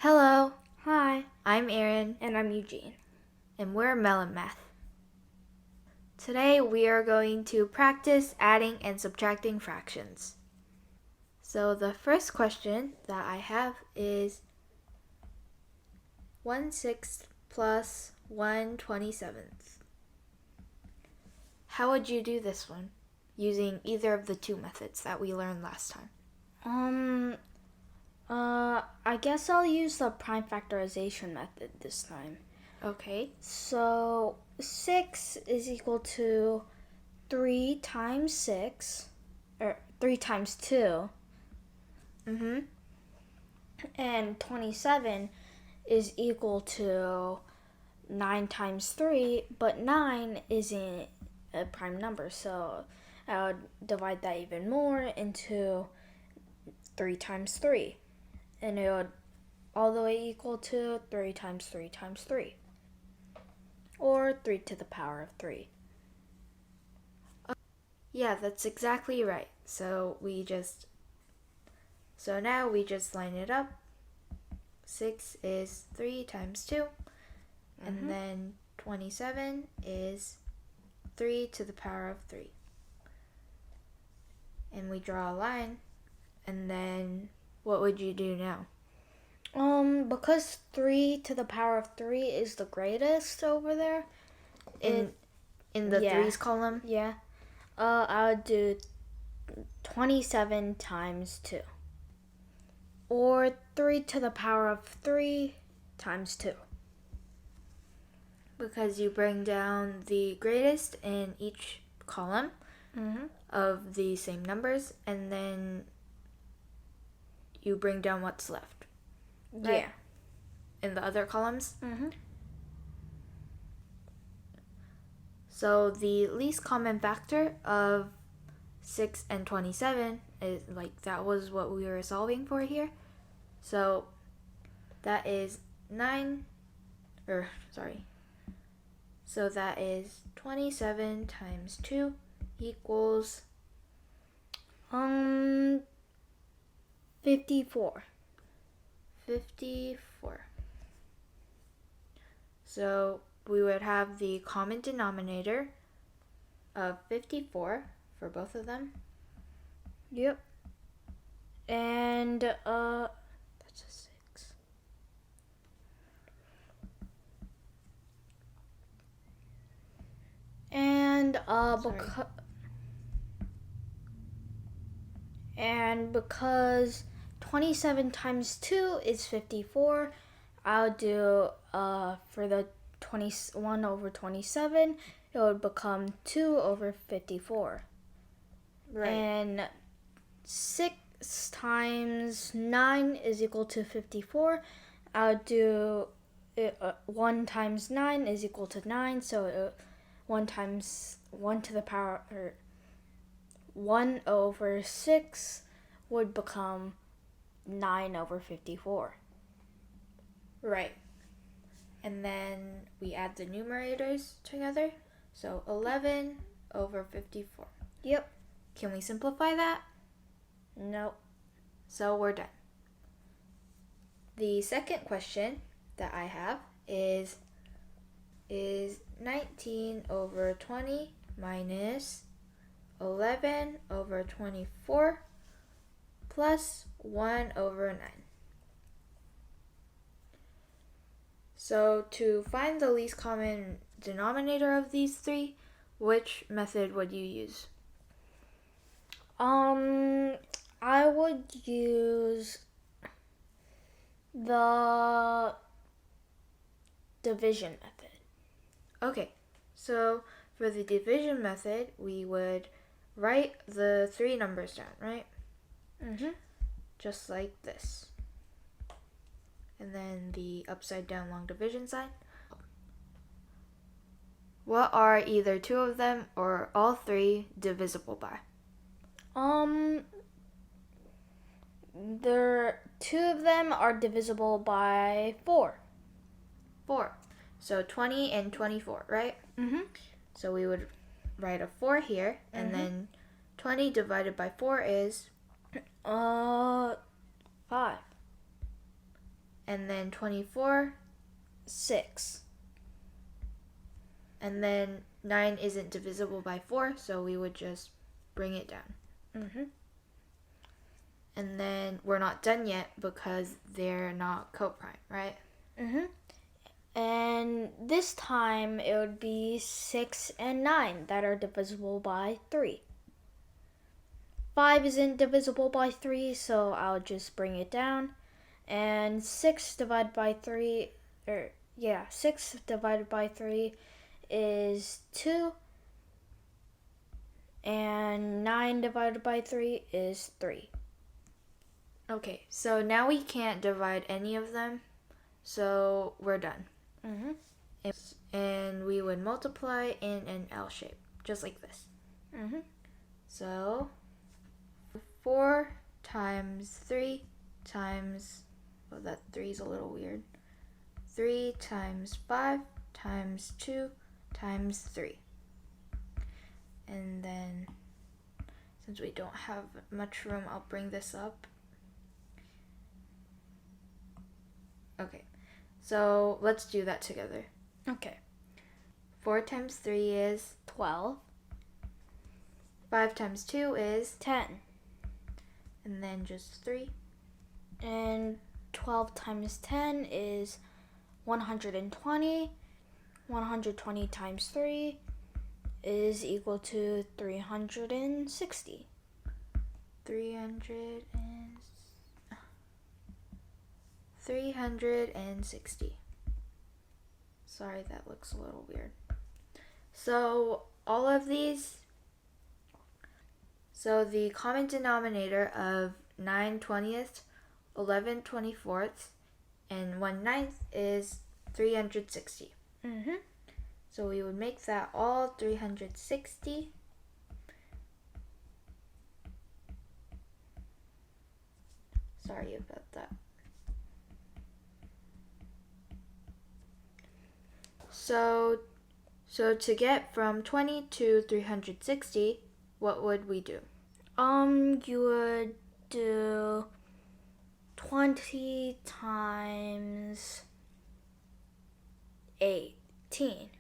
Hello, Hi, I'm Aaron, and I'm Eugene. and we're Melon Math. Today we are going to practice adding and subtracting fractions. So the first question that I have is 1/6 plus 1/27. How would you do this one using either of the two methods that we learned last time? I guess I'll use the prime factorization method this time. Okay, So 6 is equal to 3 times 6, or 3 times 2, and 27 is equal to 9 times 3, but 9 isn't a prime number, so I would divide that even more into 3 times 3, and it would all the way equal to 3 times 3 times 3, or 3 to the power of 3. Yeah, that's exactly right. So now we just line it up. 6 is 3 times 2, and then 27 is 3 to the power of 3. And we draw a line, and then what would you do now? Because 3 to the power of 3 is the greatest over there. In the yeah. 3's column? Yeah. I would do 27 times 2. Or 3 to the power of 3 times 2. Because you bring down the greatest in each column of the same numbers, and then you bring down what's left. Right? Yeah. In the other columns. Mm-hmm. So the least common factor of 6 and 27 is that was what we were solving for here. So that is 27 times 2 equals 54. 54. So we would have the common denominator of 54 for both of them. Yep. And that's a 6. because 27 times 2 is 54, I'll do for the 21 over 27, it would become 2 over 54. Right. And 6 times 9 is equal to 54. I'll do 1 times 9 is equal to 9, so 1 times 1 to the power, or 1 over 6 would become 9 over 54. Right. And then we add the numerators together. So 11 over 54. Yep. Can we simplify that? Nope. So we're done. The second question that I have is 19 over 20 minus 11 over 24 plus 1 over 9. So to find the least common denominator of these three, which method would you use? I would use the division method. Okay, so for the division method, we would write the three numbers down, right? Just like this. And then the upside down long division sign. What are either two of them or all three divisible by? Two of them are divisible by 4. 4. So 20 and 24, right? So we would write a 4 here, and then 20 divided by 4 is 5. And then 24. 6. And then 9 isn't divisible by 4, so we would just bring it down. Mm-hmm. And then we're not done yet because they're not coprime, right? Mm-hmm. And this time it would be 6 and 9 that are divisible by 3. 5 isn't divisible by 3, so I'll just bring it down. And 6 divided by 3, 6 divided by 3 is 2. And 9 divided by 3 is 3. Okay, so now we can't divide any of them, so we're done. Mm-hmm. And we would multiply in an L shape, just like this. Mm-hmm. So 4 times 3 times, oh, that 3 is a little weird. 3 times 5 times 2 times 3. And then, since we don't have much room, I'll bring this up. Okay, so let's do that together. Okay. 4 times 3 is 12. 5 times 2 is 10. And then just 3. And 12 times 10 is 120. 120 times 3 is equal to 360. 360. Sorry, that looks a little weird. So all of these, so the common denominator of 9/20, 11/24, and 1/9 is 360. Mm-hmm. So we would make that all 360. Sorry about that. So to get from 20 to 360, what would we do? You would do 20 times 18.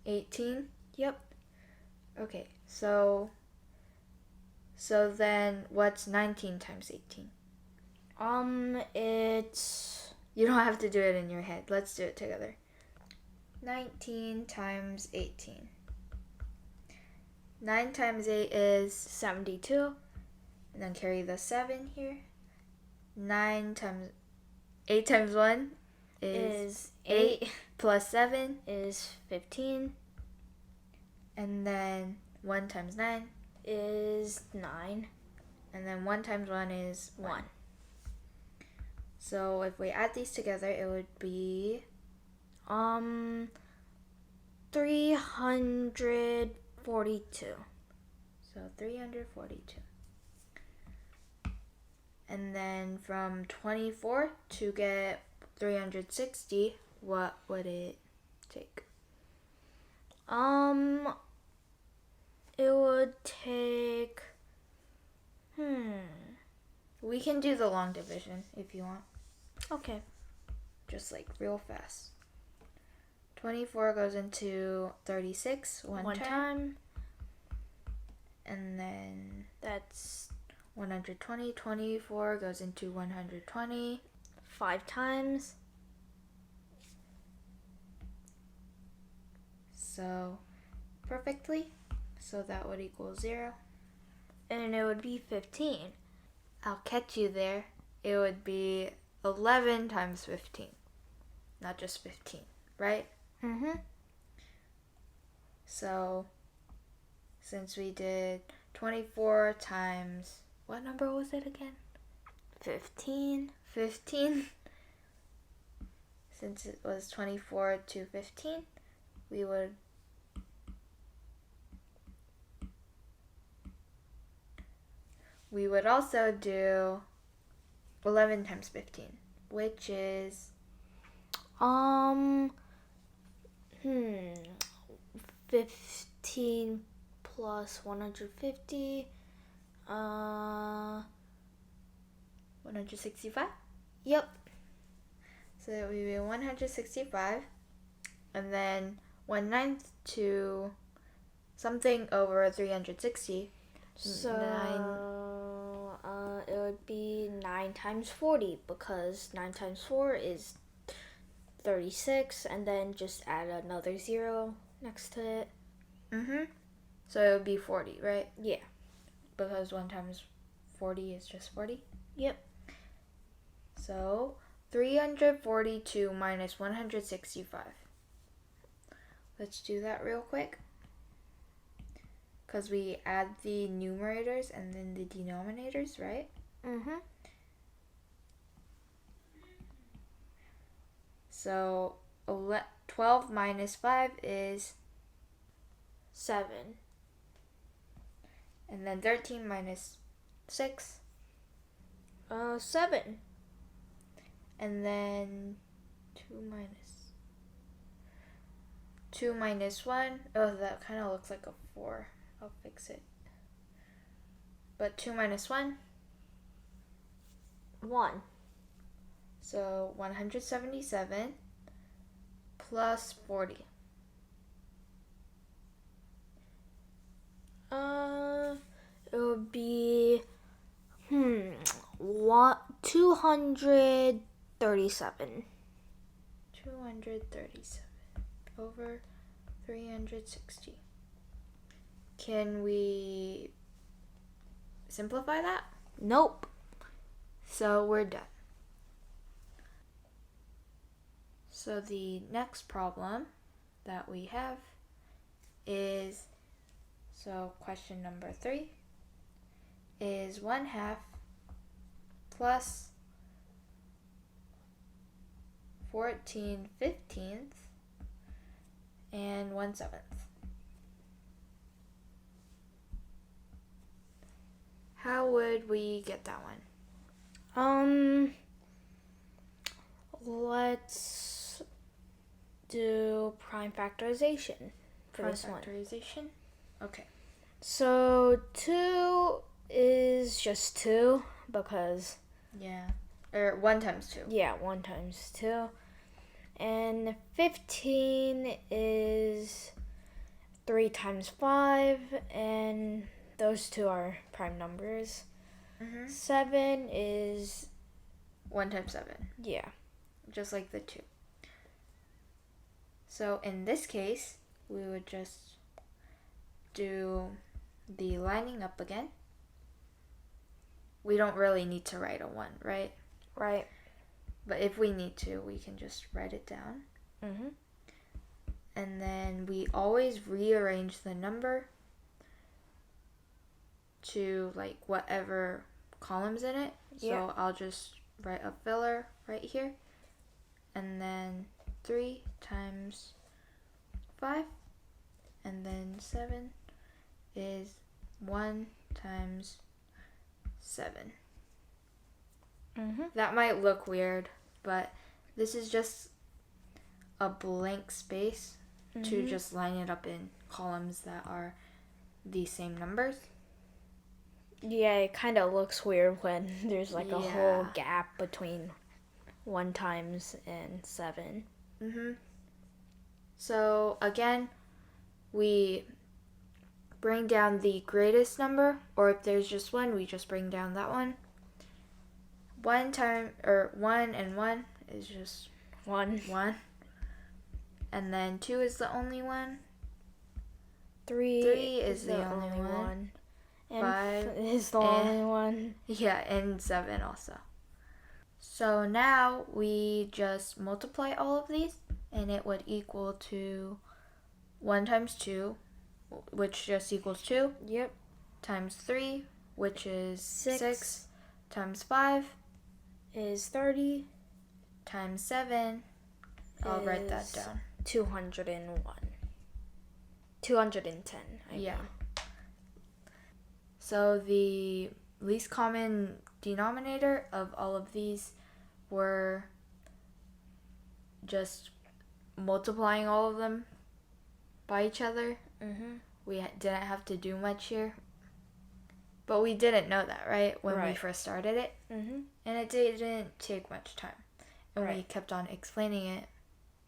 18? Yep. Okay, so then what's 19 times 18? It's... You don't have to do it in your head. Let's do it together. 19 times 18. 9 times 8 is 72. And then carry the 7 here. 8 times 1 is 8 plus 7 is 15. And then 1 times 9 is 9. And then 1 times 1 is 1. So if we add these together, it would be 342. So 342. And then from 24 to get 360, what would it take? It would take... We can do the long division if you want. Okay. Just like real fast. 24 goes into 36 one time. And then that's 120. 24 goes into 120. 5 times. So perfectly. So that would equal 0. And it would be 15. I'll catch you there. It would be 11 times 15. Not just 15, right? Mm-hmm. So since we did 24 times, what number was it again? 15. 15. Since it was 24 to 15, we would also do 11 times 15, which is 15 plus 150. 165. Yep. So that would be 165. And then 1/9 to something over 360. So it would be 9 times 40 because 9 times 4 is 36, and then just add another 0 next to it. So it would be 40, right? Yeah. Because 1 times 40 is just 40? Yep. So 342 minus 165. Let's do that real quick. Because we add the numerators and then the denominators, right? So 12 minus 5 is 7. And then 13 minus 6. 7. And then 2 minus 1. Oh, that kind of looks like a 4. I'll fix it. But 2 minus 1. 1. So 177 plus 40. It would be 237. 237 over 360. Can we simplify that? Nope. So we're done. So the next problem that we have is, so question number 3 is 1/2 plus 14/15 and 1/7. How would we get that one? Let's do prime factorization for this one. Factorization? Okay. So 2 is just 2 because... Yeah. Or 1 times 2. Yeah, 1 times 2. And 15 is 3 times 5, and those two are prime numbers. 7 is... 1 times 7. Yeah. Just like the 2. So in this case, we would just do the lining up again. We don't really need to write a 1, right? Right. But if we need to, we can just write it down. And then we always rearrange the number to like whatever column's in it. Yeah. So I'll just write a filler right here. And then 3 times 5. And then 7 is 1 times 7. That might look weird, but this is just a blank space to just line it up in columns that are the same numbers. Yeah, it kind of looks weird when there's like a whole gap between 1 times and 7. So again, we bring down the greatest number, or if there's just one, we just bring down that one. 1 and 1 is just 1. And then 2 is the only one. 3 is the only one. And 5 is the only one. Yeah, and 7 also. So now we just multiply all of these, and it would equal to 1 times 2, which just equals 2. Yep. Times 3, which is 6. 6. Times 5 is 30. Times 7. I'll write that down. 201. 210. I mean. So the least common denominator of all of these were just multiplying all of them by each other. We didn't have to do much here. But we didn't know that, right? When we first started it. And it didn't take much time. and we kept on explaining it.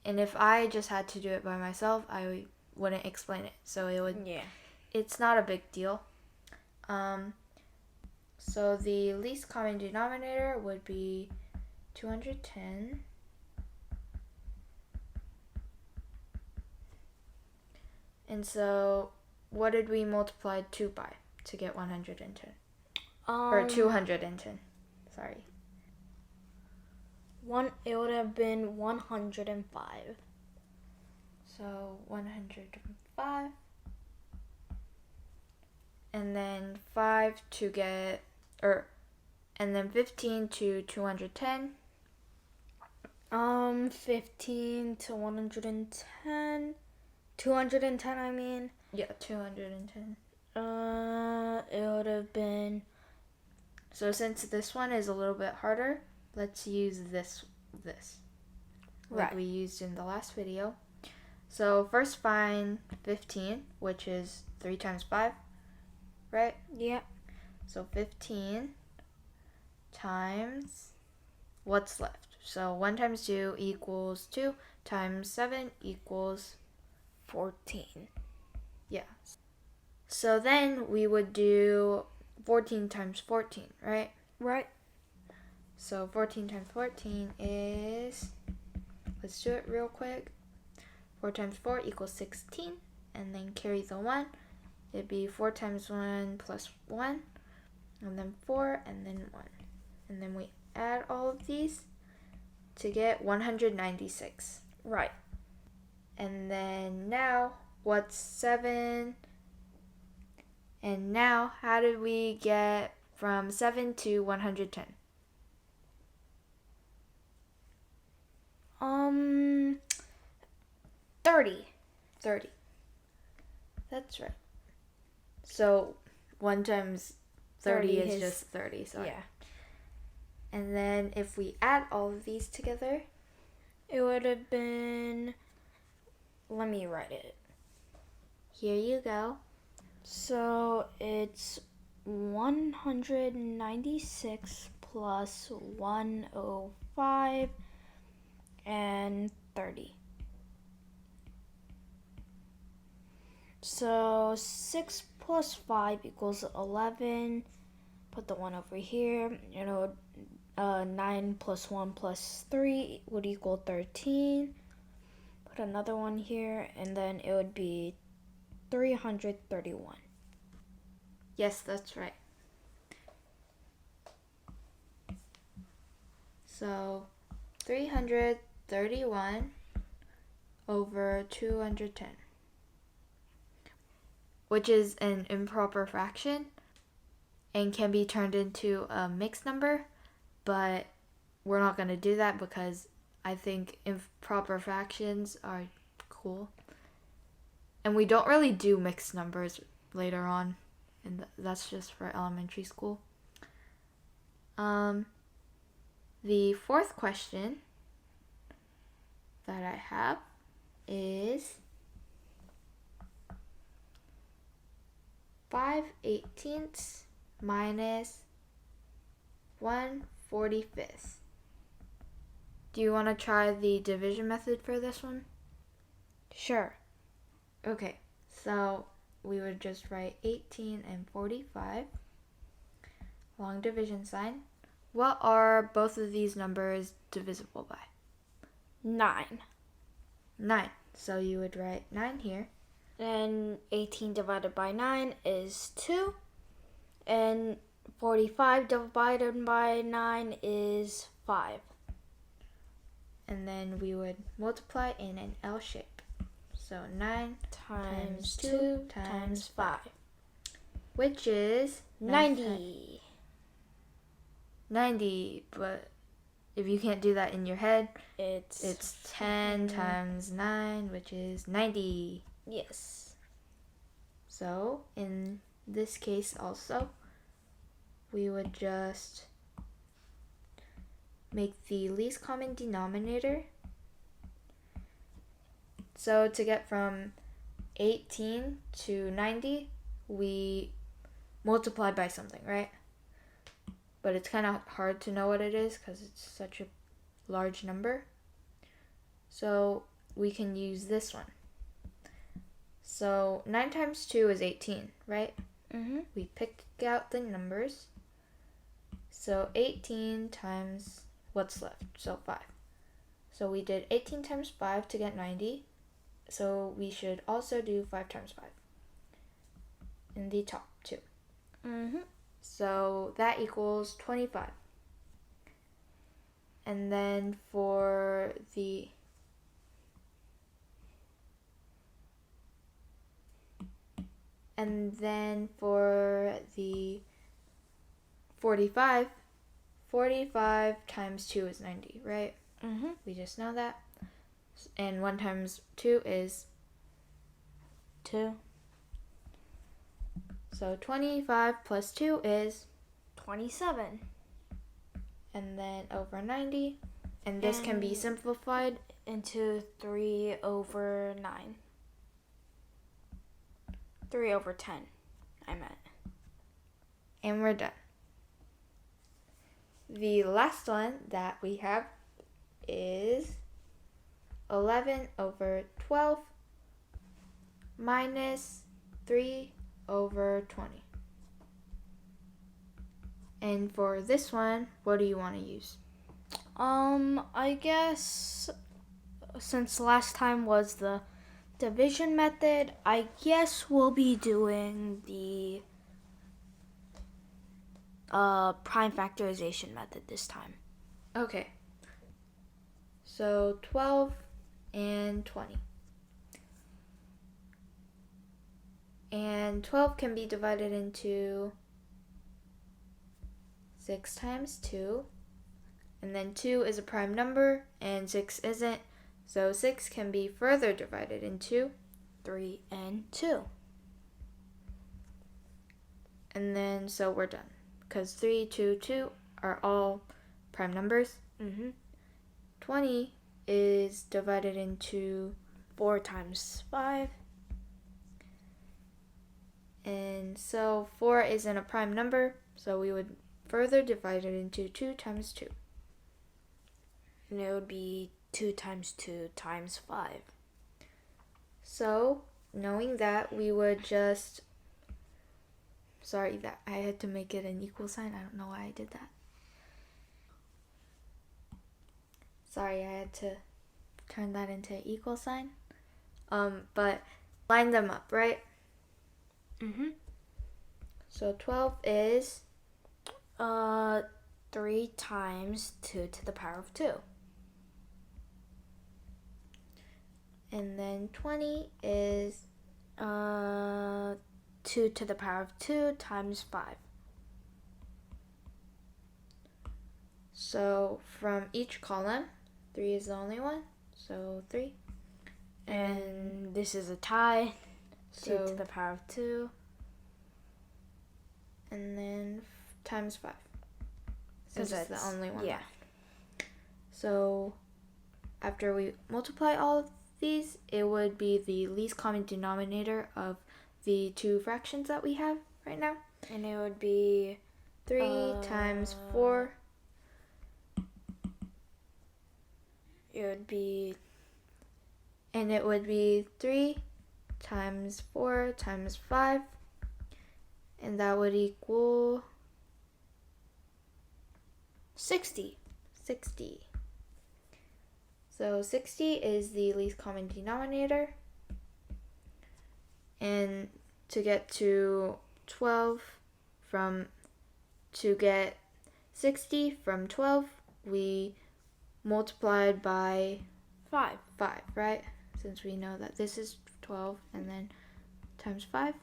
And if I just had to do it by myself, I wouldn't explain it. So it's not a big deal. So the least common denominator would be 210. And so what did we multiply 2 by to get 110? Or 210. Sorry. It would have been 105. So 105. And then 5 to get, and then 15 to 210. 15 to 110. 210, I mean. Yeah, 210. It would have been... So since this one is a little bit harder, let's use this. Like we used in the last video. So first find 15, which is 3 times 5, right? Yeah. So 15 times what's left. So 1 times 2 equals 2 times 7 equals 14. Yeah. So then we would do 14 times 14, right? Right. So 14 times 14 is, let's do it real quick. 4 times 4 equals 16, and then carry the 1. It'd be 4 times 1 plus 1, and then 4, and then 1. And then we add all of these to get 196. Right. And then now, what's 7? And now, how did we get from 7 to 110? 30. 30. That's right. So 1 times 30 is just 30. Sorry. Yeah. And then if we add all of these together, it would have been... Let me write it. Here you go. So it's 196 plus 105 and 30. So 6 plus 5 equals 11. Put the 1 over here. 9 plus 1 plus 3 would equal 13. Put another one here, and then it would be 331. Yes, that's right. So 331 over 210, which is an improper fraction and can be turned into a mixed number, but we're not going to do that because I think improper fractions are cool. And we don't really do mixed numbers later on, and that's just for elementary school. The fourth question that I have is 5/18 minus 1/45. Do you want to try the division method for this one? Sure. Okay, so we would just write 18 and 45, long division sign. What are both of these numbers divisible by? 9. 9. So you would write 9 here. And 18 divided by 9 is 2. And 45 divided by 9 is 5. And then we would multiply in an L shape. So 9 times 2 times 5. Which is 90. 90, but if you can't do that in your head, it's 10 times 9, which is 90. Yes. So in this case also, we would just make the least common denominator. So to get from 18 to 90, we multiply by something, right? But it's kind of hard to know what it is because it's such a large number. So we can use this one. So 9 times 2 is 18, right? We picked out the numbers. So 18 times what's left? So 5. So we did 18 times 5 to get 90. So we should also do 5 times 5 in the top two. So that equals 25. And then for the And then for the 45, 45 times 2 is 90, right? We just know that. And 1 times 2 is 2. So 25 plus 2 is 27. And then over 90. And this can be simplified into 3 over 9. 3 over 10, I meant. And we're done. The last one that we have is 11 over 12 minus 3 over 20. And for this one, what do you want to use? I guess since last time was the division method, I guess we'll be doing the prime factorization method this time. Okay. So 12 and 20. And 12 can be divided into 6 times 2. And then 2 is a prime number and 6 isn't. So 6 can be further divided into 3 and 2. And then so we're done. Because 3, 2, 2 are all prime numbers. 20 is divided into 4 times 5. And so 4 isn't a prime number, so we would further divide it into 2 times 2. And it would be 2 times 2 times 5. So, knowing that, we would just... Sorry that I had to make it an equal sign. I don't know why I did that. Sorry, I had to turn that into an equal sign. But line them up, right? So 12 is 3 times 2 to the power of 2. And then 20 is 2 to the power of 2 times 5. So from each column, 3 is the only one. So 3. And this is a tie. 2 So, to the power of 2. And then times 5. Since it's the only one. Yeah. So after we multiply all of these, it would be the least common denominator of the two fractions that we have right now. And it would be 3 times 4. It would be... And it would be 3 times 4 times 5. And that would equal 60. 60. So 60 is the least common denominator. And to get to 60 from 12, we multiplied by 5, right? Since we know that this is 12 and then times 5.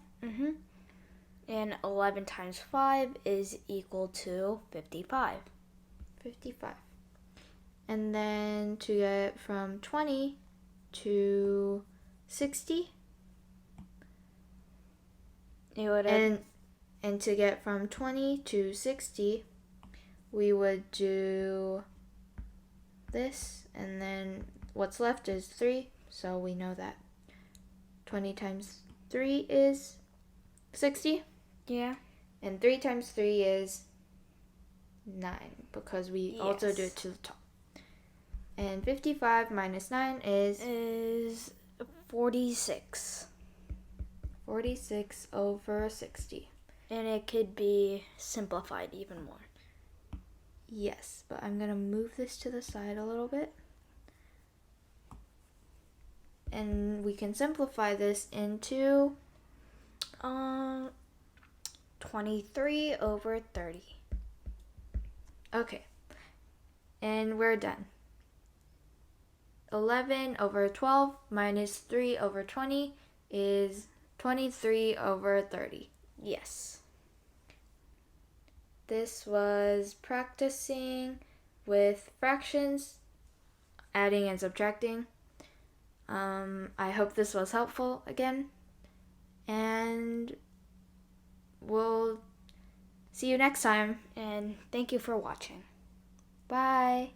And 11 times 5 is equal to 55. 55. And then to get from 20 to 60, it would and to get from 20 to 60, we would do this, and then what's left is 3, so we know that 20 times 3 is 60. Yeah. And 3 times 3 is 9, because we also do it to the top. And 55 minus 9 is 46. 46 over 60. And it could be simplified even more. Yes, but I'm going to move this to the side a little bit. And we can simplify this into 23 over 30. Okay, and we're done. 11 over 12 minus 3 over 20 is 23 over 30. Yes. This was practicing with fractions, adding and subtracting. I hope this was helpful again, and we'll see you next time. And thank you for watching. Bye.